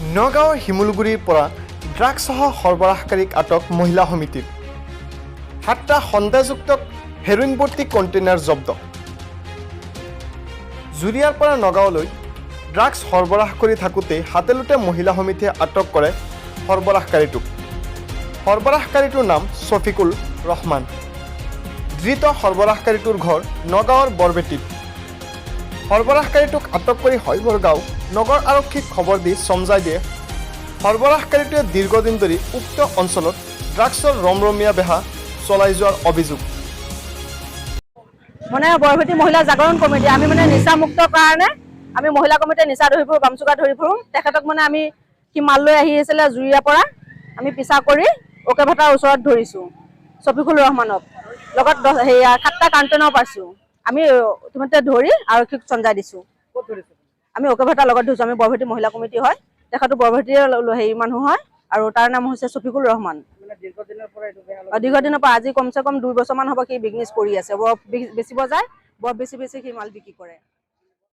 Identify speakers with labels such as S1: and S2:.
S1: নগাঁৱৰ শিমুলগুৰিৰ পৰা ড্ৰাগছসহ সৰবৰাহকাৰীক আটক মহিলা সমিতিৰ 7টা সন্দেহযুক্ত হেৰোইন ভৰ্তি কণ্টেইনাৰ জব্দ জুৰিয়াৰ পৰা নগাঁৱলৈ ড্ৰাগছ সৰবৰাহ কৰি থাকোঁতে হাতেলোতে মহিলা সমিতিয়ে আটক কৰে সৰবৰাহকাৰীটোক সৰবৰাহকাৰীটোৰ নাম শফিকুল ৰহমান ধৃত সৰবৰাহকাৰীটোৰ ঘৰ নগাঁৱৰ বৰবেটিত সৰবৰাহকাৰীটোক আটক কৰি হৈবৰগাঁও নগৰ আৰক্ষীক খবৰ দি সমজাই দিয়ে সৰবৰাহকাৰীটোৱে দীৰ্ঘদিন ধৰি উক্ত অঞ্চলত ড্ৰাগছৰ ৰমৰমীয়া বেহা চলাই যোৱাৰ অভিযোগ
S2: মানে বৰভেটি মহিলা জাগৰণ কমিটি আমি মানে নিচা মুক্ত কাৰণে আমি মহিলা কমিটিয়ে নিচা ধৰি ফুৰো বামচুকা ধৰি ফুৰো তেখেতক মানে আমি কিমাল লৈ আহি আছিলে জুৰিয়াৰ পৰা আমি পিছা কৰি ওকে ভাটাৰ ওচৰত ধৰিছো শফিকুল ৰহমানক লগত 7টা কণ্টেইনাৰ পাইছো আমি ইতিমধ্যে ধৰি আৰক্ষীক চঞ্জাই দিছো আমি ওকে ভাটাৰ লগত ধৰিছো আমি বৰভেটি মহিলা কমিটি হয় তেখেতো বৰভেটিৰ মানুহ হয় আৰু তাৰ নাম হৈছে শফিকুল ৰহমান দীৰ্ঘদিনৰ পৰা আজি কমচে কম 2 বছৰমান হ'ব কি বিজনেছ কৰি আছে বৰ বেচিব যায় বৰ বেছি সি মাল বিক্ৰী কৰে